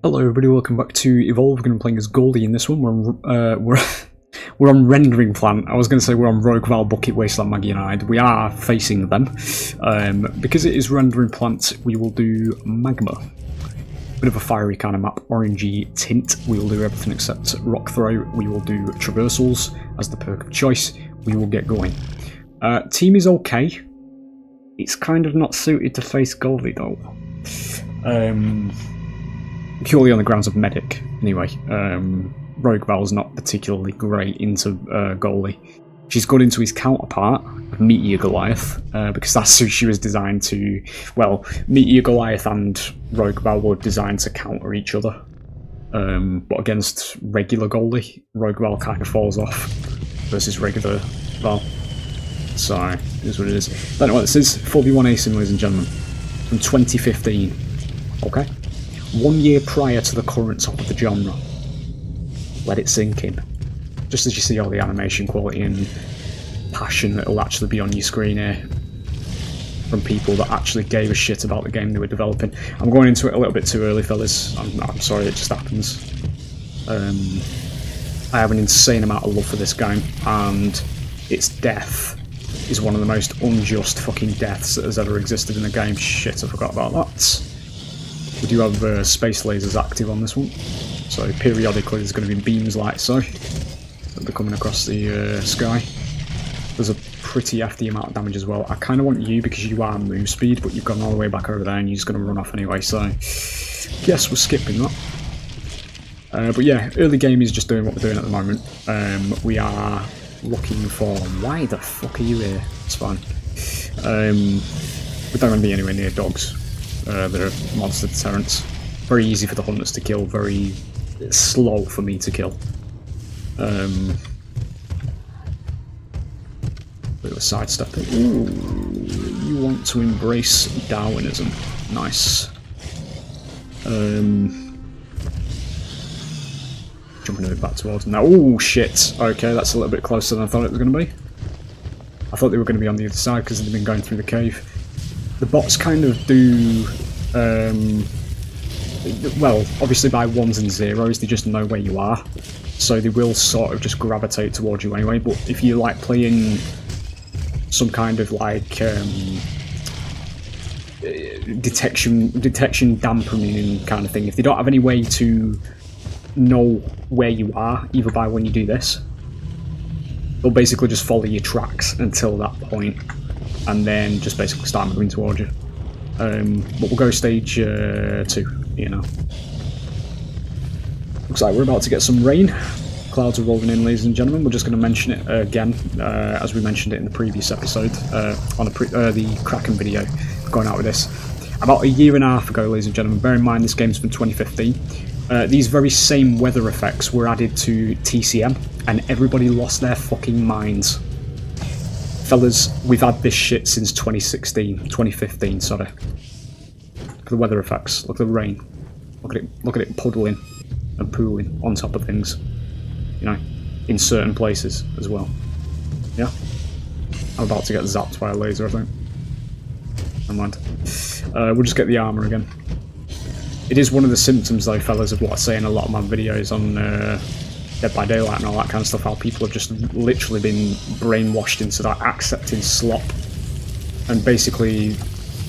Hello everybody, welcome back to Evolve. We're going to be playing as Goldie in this one. We're on Rendering Plant. I was going to say we're on Rogue Val, Bucket, Wasteland, Maggie and Hyde. We are facing them. Because it is Rendering Plant, we will do Magma. Bit of a fiery kind of map, orangey tint. We will do everything except Rock Throw. We will do Traversals as the perk of choice. We will get going. Team is okay. It's kind of not suited to face Goldie though. Purely on the grounds of medic, anyway. Rogue Val's not particularly great into goalie. She's good into his counterpart, Meteor Goliath, because that's who she was designed to. Well, Meteor Goliath and Rogue Val were designed to counter each other. But against regular goalie, Rogue Val kind of falls off versus regular Val. So, it is what it is. Don't know what this is. 4v1 Asim, ladies and gentlemen. From 2015. Okay? 1 year prior to the current top of the genre. Let it sink in. Just as you see all the animation quality and passion that will actually be on your screen here from people that actually gave a shit about the game they were developing. I'm going into it a little bit too early, fellas. I'm sorry, it just happens. I have an insane amount of love for this game, and its death is one of the most unjust fucking deaths that has ever existed in the game. Shit, I forgot about that. We do have space lasers active on this one, so periodically there's going to be beams like so that are coming across the sky. There's a pretty hefty amount of damage as well. I kind of want you because you are move speed, but you've gone all the way back over there and you're just going to run off anyway, so guess we're skipping that. But yeah, early game is just doing what we're doing at the moment. We are looking for... Why the fuck are you here? It's fine. We don't want to be anywhere near dogs. They're monster deterrents. Very easy for the hunters to kill, very slow for me to kill. Bit of a sidestepping. Ooh, you want to embrace Darwinism. Nice. Jumping a bit back towards them now. Oh shit! Okay, that's a little bit closer than I thought it was going to be. I thought they were going to be on the other side because they've been going through the cave. The bots kind of do, well, obviously by ones and zeros, they just know where you are, so they will sort of just gravitate towards you anyway. But if you like playing some kind of like detection dampening kind of thing, if they don't have any way to know where you are, either by when you do this, they'll basically just follow your tracks until that point, and then just basically start moving towards you. But we'll go stage 2, you know. Looks like we're about to get some rain. Clouds are rolling in, ladies and gentlemen. We're just going to mention it again, as we mentioned it in the previous episode, on the Kraken video, going out with this. About a year and a half ago, ladies and gentlemen, bear in mind this game's from 2015, these very same weather effects were added to TCM, and everybody lost their fucking minds. Fellas, we've had this shit since 2015, sorry. Look at the weather effects, look at the rain. Look at it puddling and pooling on top of things. You know, in certain places as well. Yeah? I'm about to get zapped by a laser, I think. Never mind. We'll just get the armour again. It is one of the symptoms though, fellas, of what I say in a lot of my videos on Dead by Daylight and all that kind of stuff, how people have just literally been brainwashed into that accepting slop, and basically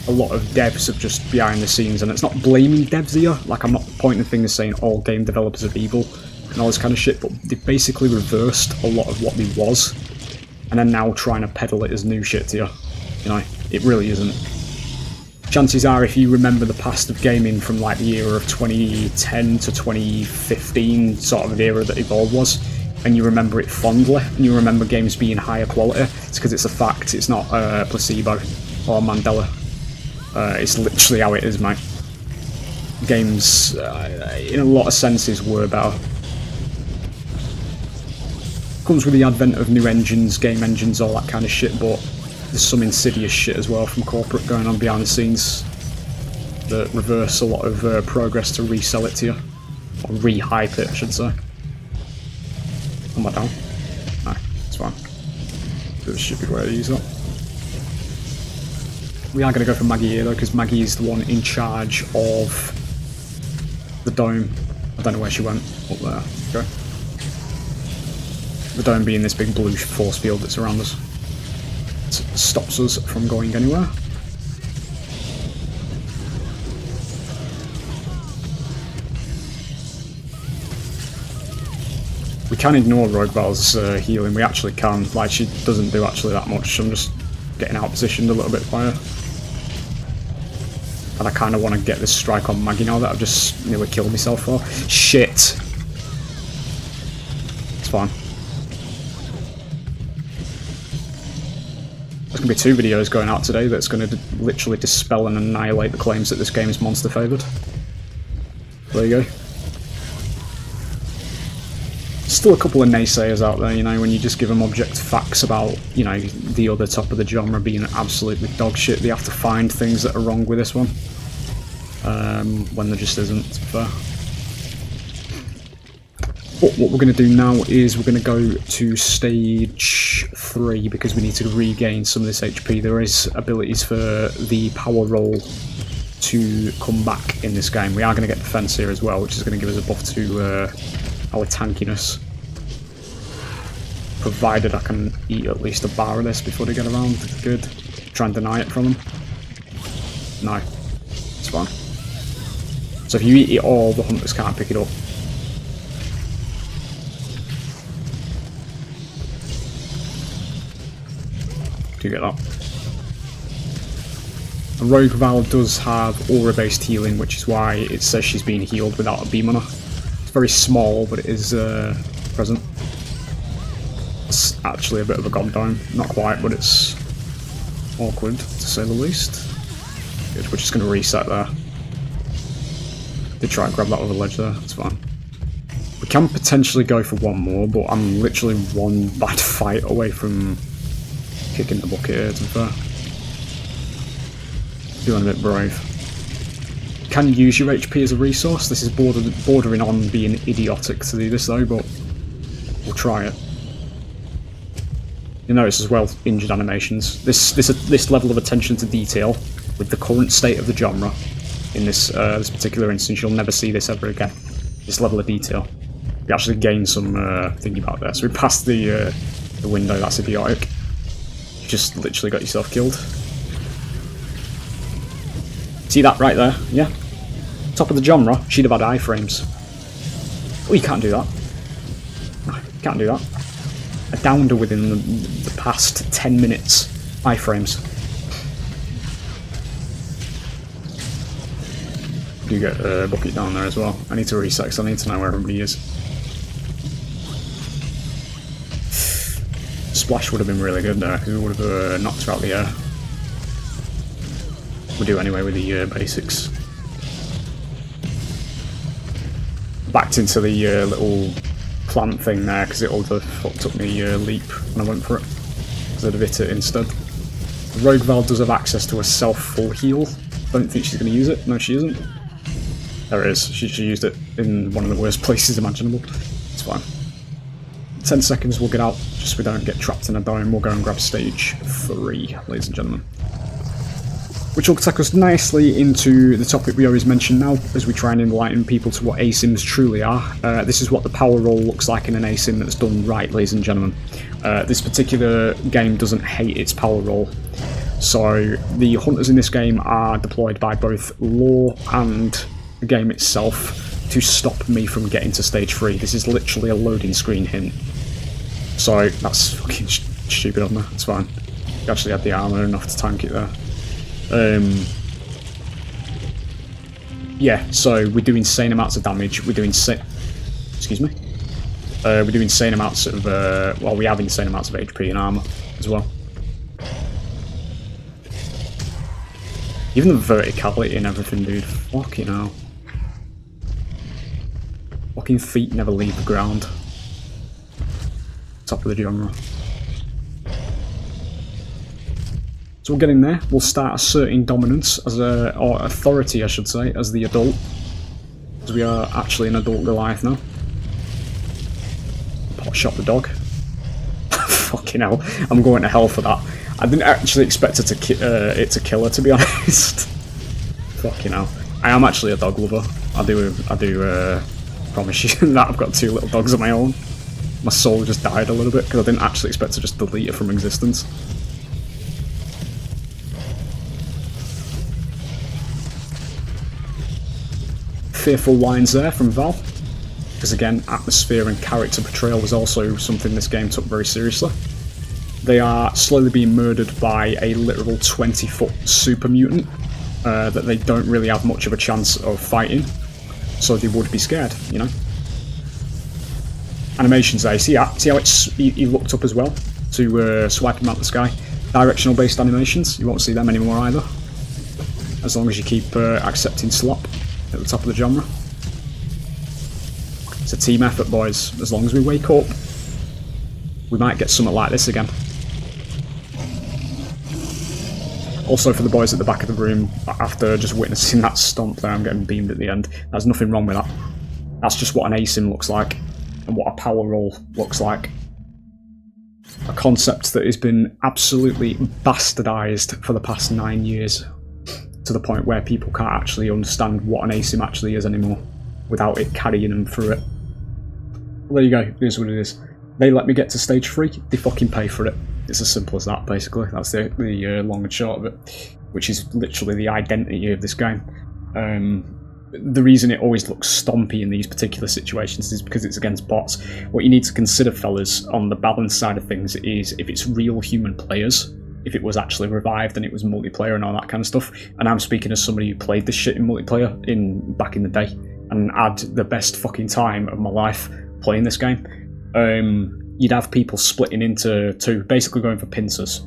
a lot of devs have just behind the scenes, and it's not blaming devs here, like I'm not pointing fingers saying all game developers are evil and all this kind of shit, but they've basically reversed a lot of what they was, and are now trying to peddle it as new shit to you. You know, it really isn't. Chances are, if you remember the past of gaming from like the era of 2010 to 2015, sort of an era that Evolve was, and you remember it fondly, and you remember games being higher quality, it's because it's a fact, it's not placebo or Mandela. It's literally how it is, mate. Games, in a lot of senses, were better. Comes with the advent of new engines, game engines, all that kind of shit, but there's some insidious shit as well from corporate going on behind the scenes that reverse a lot of progress to resell it to you. Or re-hype it, I should say. Am I down? No, it's fine. Bit of a stupid way to use that. We are going to go for Maggie here though, because Maggie is the one in charge of the dome. I don't know where she went. Up there. Okay. The dome being this big blue force field that's around us. It stops us from going anywhere. We can ignore Rogue Val's healing, we actually can. Like, she doesn't do actually that much. I'm just getting out positioned a little bit by her. And I kind of want to get this strike on Maggie now that I've just nearly killed myself for. Shit! It's fine. There's going to be 2 videos going out today that's going to literally dispel and annihilate the claims that this game is monster favoured. There you go. Still a couple of naysayers out there, you know, when you just give them object facts about, you know, the other top of the genre being absolutely dog shit, they have to find things that are wrong with this one. When there just isn't, to be fair. But what we're going to do now is we're going to go to stage 3 because we need to regain some of this HP. There is abilities for the power roll to come back in this game. We are going to get defense here as well, which is going to give us a buff to our tankiness. Provided I can eat at least a bar of this before they get around. Good. Try and deny it from them. No. It's fine. So if you eat it all, the hunters can't pick it up. Do you get that? A Rogue Val does have aura-based healing, which is why it says she's being healed without a beam on her. It's very small, but it is present. It's actually a bit of a goddamn. Not quite, but it's awkward, to say the least. Good, we're just going to reset there. Did try and grab that other ledge there, it's fine. We can potentially go for one more, but I'm literally one bad fight away from kicking the bucket here, to be fair. Feeling a bit brave. You can use your HP as a resource. This is bordering on being idiotic to do this though, but we'll try it. You notice as well injured animations. This level of attention to detail with the current state of the genre in this this particular instance, you'll never see this ever again. This level of detail. We actually gained some thinking about this. We passed the window. That's idiotic. You just literally got yourself killed. See that right there? Yeah. Top of the genre. She'd have had iframes. Oh, you can't do that. No, you can't do that. I downed her within the past 10 minutes. Iframes. Do get a bucket down there as well. I need to reset because I need to know where everybody is. Splash would have been really good there because it would have knocked her out the air. We'll do anyway with the basics. Backed into the little plant thing there because it all fucked up me leap when I went for it. Because I'd have hit it instead. Rogue Val does have access to a self-full heal. Don't think she's going to use it. No, she isn't. There it is. She used it in one of the worst places imaginable. It's fine. 10 seconds, we'll get out. Just so we don't get trapped in a dome. We'll go and grab stage 3, ladies and gentlemen. Which will take us nicely into the topic we always mention now, as we try and enlighten people to what ASIMs truly are. This is what the power roll looks like in an ASIM that's done right, ladies and gentlemen. This particular game doesn't hate its power roll. So the hunters in this game are deployed by both lore and the game itself to stop me from getting to stage 3. This is literally a loading screen hint. So that's fucking stupid on there. It's fine. You actually had the armour enough to tank it there. Yeah, so we do insane amounts of damage. We do excuse me. We do insane amounts of well, we have insane amounts of HP and armour as well. Even the verticality and everything, dude. Fucking hell. Fucking feet never leave the ground. Top of the genre. So we'll get in there. We'll start asserting dominance as or authority, I should say, as the adult, as we are actually an adult Goliath now. Pot shot the dog. Fucking hell! I'm going to hell for that. I didn't actually expect it to kill her, to be honest. Fucking hell! I am actually a dog lover. I do promise you that I've got 2 little dogs of my own. My soul just died a little bit because I didn't actually expect to just delete it from existence. Fearful lines there from Val, because again, atmosphere and character portrayal was also something this game took very seriously. They are slowly being murdered by a literal 20-foot super mutant that they don't really have much of a chance of fighting, so they would be scared, you know. Animations there, see how he looked up as well to swipe him out the sky. Directional based animations, you won't see them anymore either, as long as you keep accepting slop at the top of the genre. It's a team effort, boys. As long as we wake up, we might get something like this again. Also, for the boys at the back of the room, after just witnessing that stomp there, I'm getting beamed at the end. There's nothing wrong with that. That's just what an ASIM looks like, and what a power roll looks like. A concept that has been absolutely bastardised for the past 9 years, to the point where people can't actually understand what an ASIM actually is anymore, without it carrying them through it. Well, there you go, it is what it is. They let me get to stage 3, they fucking pay for it. It's as simple as that, basically. That's the long and short of it, which is literally the identity of this game. The reason it always looks stompy in these particular situations is because it's against bots. What you need to consider, fellas, on the balance side of things is if it's real human players, if it was actually revived and it was multiplayer and all that kind of stuff. And I'm speaking as somebody who played this shit in multiplayer back in the day and had the best fucking time of my life playing this game. You'd have people splitting into 2, basically going for pincers.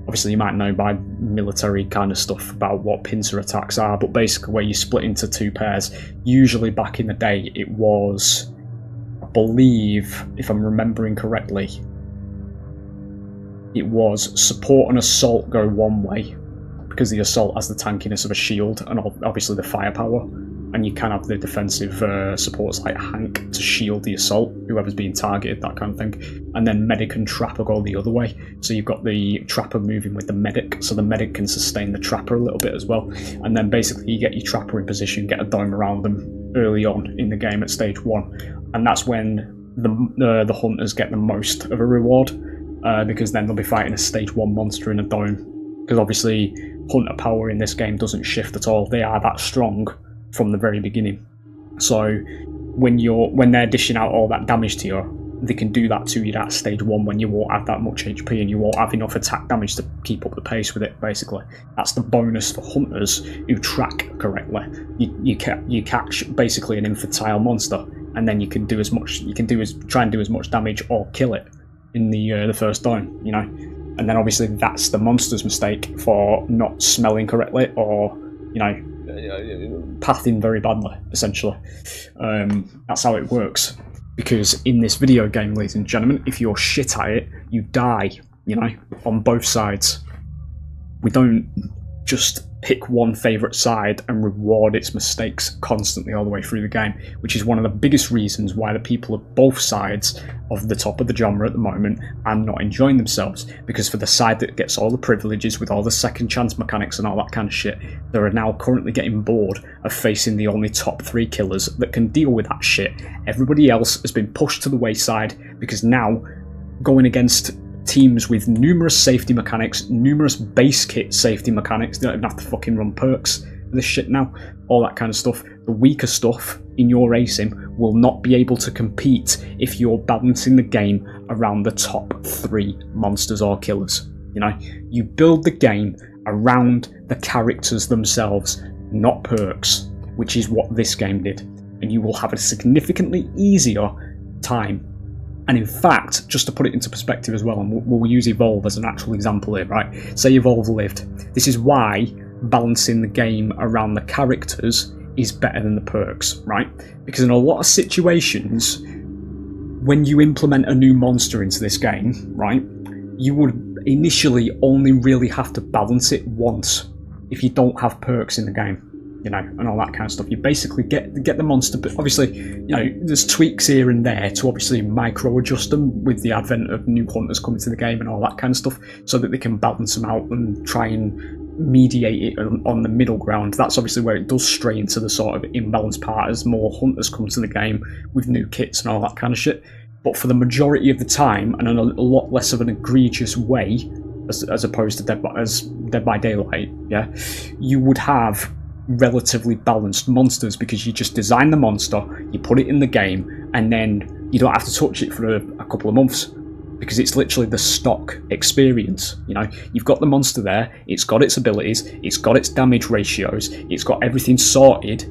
Obviously you might know by military kind of stuff about what pincer attacks are, but basically where you split into 2 pairs. Usually back in the day it was, I believe, if I'm remembering correctly, it was support and assault go one way, because the assault has the tankiness of a shield and obviously the firepower, and you can have the defensive supports like Hank to shield the assault, whoever's being targeted, that kind of thing. And then medic and trapper go the other way, so you've got the trapper moving with the medic, so the medic can sustain the trapper a little bit as well. And then basically you get your trapper in position, get a dome around them early on in the game at stage 1, and that's when the hunters get the most of a reward, because then they'll be fighting a stage 1 monster in a dome, because obviously hunter power in this game doesn't shift at all. They are that strong from the very beginning. So when they're dishing out all that damage to you, they can do that to you at stage 1 when you won't have that much HP and you won't have enough attack damage to keep up the pace with it, basically. That's the bonus for hunters who track correctly. You catch basically an infantile monster, and then you can try and do as much damage or kill it in the first time, you know. And then obviously that's the monster's mistake for not smelling correctly, or, you know, pathing very badly, essentially. That's how it works. Because in this video game, ladies and gentlemen, if you're shit at it, you die, you know, on both sides. We don't just pick one favourite side and reward its mistakes constantly all the way through the game, which is one of the biggest reasons why the people of both sides of the top of the genre at the moment are not enjoying themselves. Because for the side that gets all the privileges with all the second chance mechanics and all that kind of shit, they are now currently getting bored of facing the only top 3 killers that can deal with that shit. Everybody else has been pushed to the wayside, because now going against teams with numerous safety mechanics, numerous base kit safety mechanics, they don't even have to fucking run perks for this shit now, all that kind of stuff. The weaker stuff in your ASIM will not be able to compete if you're balancing the game around the top 3 monsters or killers. You know, you build the game around the characters themselves, not perks, which is what this game did, and you will have a significantly easier time. And in fact, just to put it into perspective as well, and we'll use Evolve as an actual example here, right? Say Evolve lived. This is why balancing the game around the characters is better than the perks, right? Because in a lot of situations, when you implement a new monster into this game, right, you would initially only really have to balance it once if you don't have perks in the game. you know, and all that kind of stuff. You basically get the monster, but obviously, you know, there's tweaks here and there to obviously micro adjust them with the advent of new hunters coming to the game and all that kind of stuff, so that they can balance them out and try and mediate it on the middle ground. That's obviously where it does stray into the sort of imbalanced part as more hunters come to the game with new kits and all that kind of shit. But for the majority of the time, and in a lot less of an egregious way, as opposed to Dead by Daylight, yeah, you would have relatively balanced monsters, because you just design the monster, you put it in the game, and then you don't have to touch it for a couple of months, because it's literally the stock experience. You know, you've got the monster there, it's got its abilities, it's got its damage ratios, it's got everything sorted.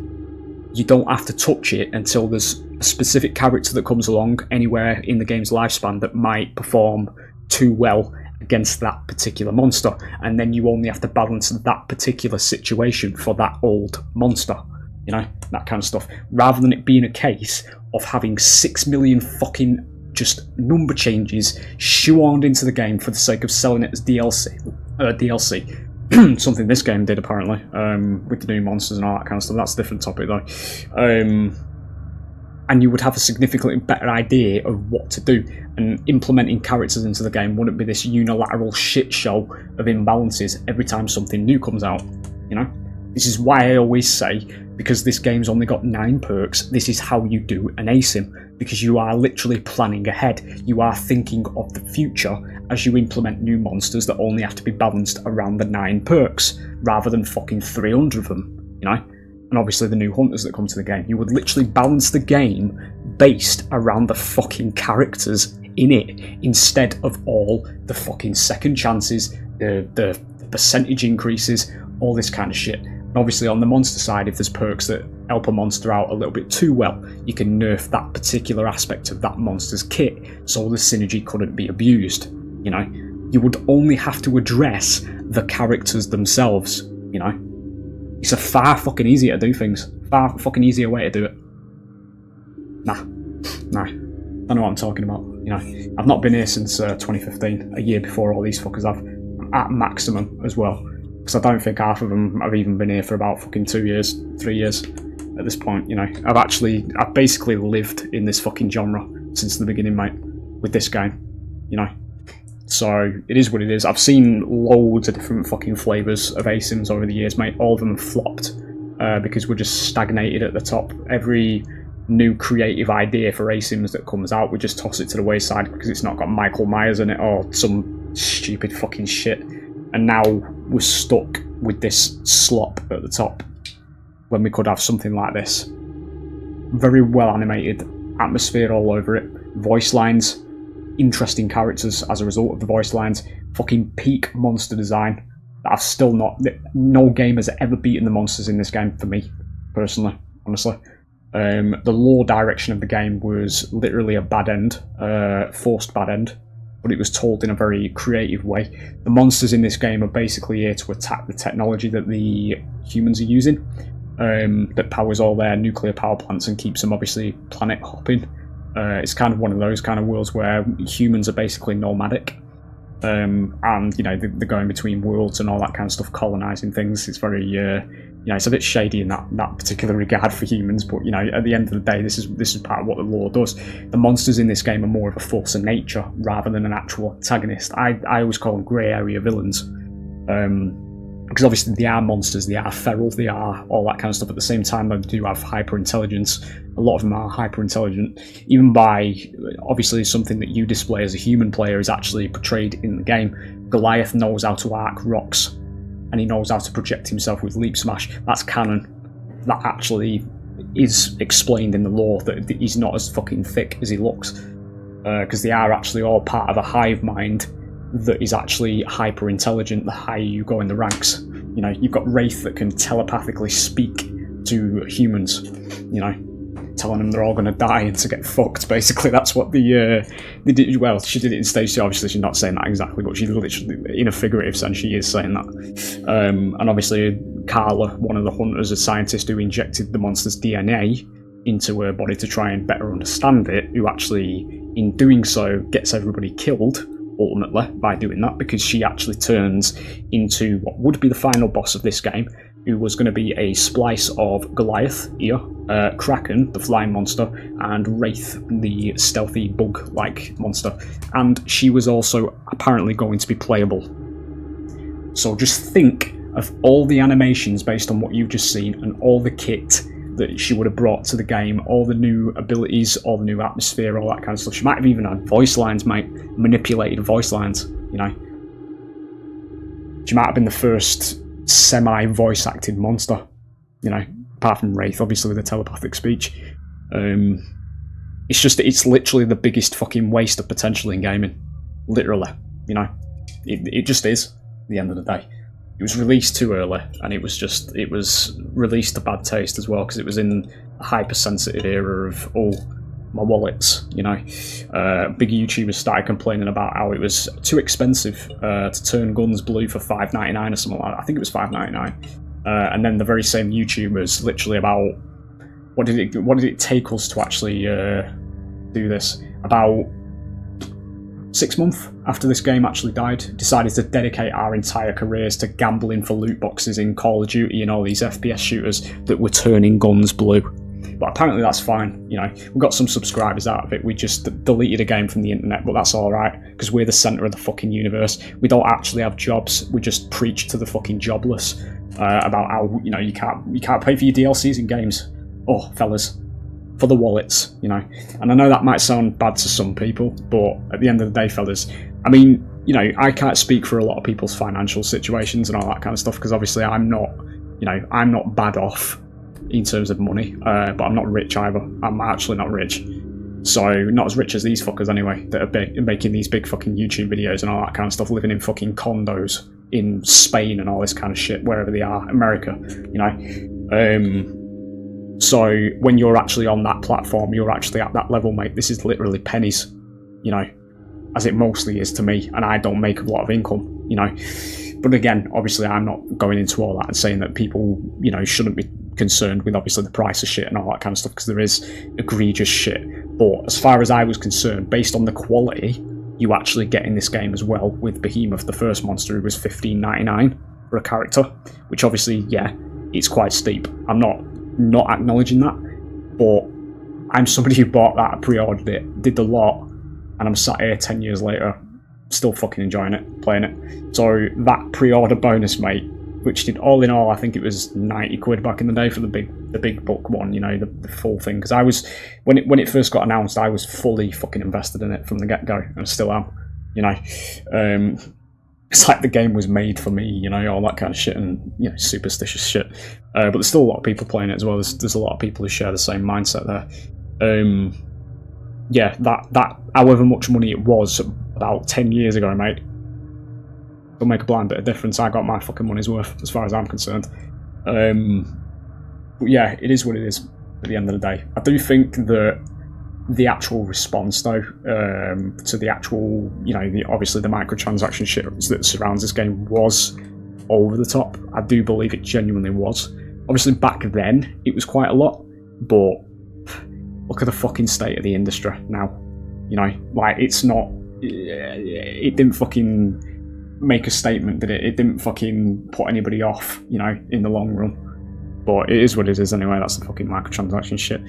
You don't have to touch it until there's a specific character that comes along anywhere in the game's lifespan that might perform too well against that particular monster, and then you only have to balance that particular situation for that old monster, you know, that kind of stuff, rather than it being a case of having 6 million fucking just number changes shoehorned into the game for the sake of selling it as DLC. Something this game did apparently, with the new monsters and all that kind of stuff. That's a different topic though. And you would have a significantly better idea of what to do, and implementing characters into the game wouldn't be this unilateral shit show of imbalances every time something new comes out, you know? This is why I always say, because this game's only got 9 perks, this is how you do an ASIM, because you are literally planning ahead. You are thinking of the future as you implement new monsters that only have to be balanced around the 9 perks, rather than fucking 300 of them, you know? And obviously the new hunters that come to the game. You would literally balance the game based around the fucking characters in it, instead of all the fucking second chances, the percentage increases, all this kind of shit. And obviously on the monster side, if there's perks that help a monster out a little bit too well, you can nerf that particular aspect of that monster's kit so the synergy couldn't be abused, you know? You would only have to address the characters themselves, you know? It's a far fucking easier to do things. Far fucking easier way to do it. Nah. Don't know what I'm talking about. You know, I've not been here since 2015, a year before all these fuckers have. I'm at maximum as well, because I don't think half of them have even been here for about fucking 2 years, 3 years at this point. You know, I've basically lived in this fucking genre since the beginning, mate, with this game. You know. So, it is what it is. I've seen loads of different fucking flavours of ASIMs over the years, mate. All of them have flopped because we're just stagnated at the top. Every new creative idea for ASIMs that comes out, we just toss it to the wayside because it's not got Michael Myers in it or some stupid fucking shit. And now we're stuck with this slop at the top when we could have something like this. Very well animated, atmosphere all over it, voice lines, interesting characters as a result of the voice lines, fucking peak monster design that I've still not... No game has ever beaten the monsters in this game for me, personally, honestly. The lore direction of the game was literally a bad end, forced bad end, but it was told in a very creative way. The monsters in this game are basically here to attack the technology that the humans are using, that powers all their nuclear power plants and keeps them obviously planet hopping. It's kind of one of those kind of worlds where humans are basically nomadic, and you know, they're going between worlds and all that kind of stuff, colonizing things. It's very, you know, it's a bit shady in that particular regard for humans. But you know, at the end of the day, this is part of what the lore does. The monsters in this game are more of a force of nature rather than an actual antagonist. I always call them grey area villains. Because obviously they are monsters, they are feral, they are all that kind of stuff. At the same time, they do have hyper-intelligence. A lot of them are hyper-intelligent. Even by, obviously, something that you display as a human player is actually portrayed in the game. Goliath knows how to arc rocks, and he knows how to project himself with leap smash. That's canon. That actually is explained in the lore, that he's not as fucking thick as he looks. Because they are actually all part of a hive mind that is actually hyper intelligent the higher you go in the ranks. You know, you've got Wraith that can telepathically speak to humans, you know, telling them they're all going to die and to get fucked, basically. That's what they did. Well, she did it in stage 2, obviously she's not saying that exactly, but she literally, in a figurative sense, she is saying that. And obviously Carla, one of the hunters, a scientist who injected the monster's DNA into her body to try and better understand it, who actually, in doing so, gets everybody killed ultimately by doing that, because she actually turns into what would be the final boss of this game, who was going to be a splice of Goliath here, Kraken, the flying monster, and Wraith, the stealthy bug-like monster. And she was also apparently going to be playable. So just think of all the animations based on what you've just seen and all the kit that she would have brought to the game, all the new abilities, all the new atmosphere, all that kind of stuff. She might have even had voice lines, mate, manipulated voice lines, you know. She might have been the first semi-voice acted monster, you know, apart from Wraith, obviously, with the telepathic speech. It's literally the biggest fucking waste of potential in gaming. Literally, you know. It just is, at the end of the day. It was released too early, and it was released to bad taste as well, because it was in a hypersensitive era of, my wallets, you know. Big YouTubers started complaining about how it was too expensive to turn guns blue for $5.99 or something like that. I think it was $5.99. And then the very same YouTubers, literally about, what did it take us to actually do this? About 6 months after this game actually died, decided to dedicate our entire careers to gambling for loot boxes in Call of Duty and all these FPS shooters that were turning guns blue. But apparently that's fine, you know. We got some subscribers out of it. We just deleted a game from the internet, but that's alright, because we're the centre of the fucking universe. We don't actually have jobs. We just preach to the fucking jobless about how, you know, you can't pay for your DLCs in games. Oh, fellas. For the wallets, you know. And I know that might sound bad to some people, but at the end of the day, fellas, I mean, you know, I can't speak for a lot of people's financial situations and all that kind of stuff, because obviously I'm not bad off in terms of money, but I'm not rich either. I'm actually not rich. So, not as rich as these fuckers anyway, that are making these big fucking YouTube videos and all that kind of stuff, living in fucking condos in Spain and all this kind of shit, wherever they are, America, you know. So when you're actually on that platform, you're actually at that level, mate. This is literally pennies, you know, as it mostly is to me, and I don't make a lot of income, you know. But again, obviously I'm not going into all that and saying that people, you know, shouldn't be concerned with obviously the price of shit and all that kind of stuff, because there is egregious shit. But as far as I was concerned, based on the quality you actually get in this game as well, with Behemoth, the first monster, who was $15.99 for a character, which obviously, yeah, it's quite steep. I'm not acknowledging that, but I'm somebody who bought that, pre-ordered it, did the lot, and I'm sat here 10 years later still fucking enjoying it, playing it. So that pre-order bonus, mate, which did all in all, I think it was 90 quid back in the day for the big book one, you know, the full thing, because I was, when it first got announced, I was fully fucking invested in it from the get-go, and I still am, you know. It's like the game was made for me, you know, all that kind of shit, and, you know, superstitious shit. But there's still a lot of people playing it as well. There's a lot of people who share the same mindset there. Yeah, that however much money it was about 10 years ago, mate, it'll make a blind bit of difference. I got my fucking money's worth, as far as I'm concerned. But yeah, it is what it is at the end of the day. I do think that the actual response, though, to the actual, you know, obviously the microtransaction shit that surrounds this game was over the top. I do believe it genuinely was. Obviously back then it was quite a lot, but look at the fucking state of the industry now. You know, like, it's not, it didn't fucking make a statement, did it? It didn't fucking put anybody off, you know, in the long run. But it is what it is anyway. That's the fucking microtransaction shit.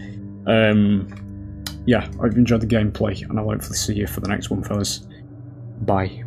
Yeah, I hope you enjoyed the gameplay, and I'll hopefully see you for the next one, fellas. Bye.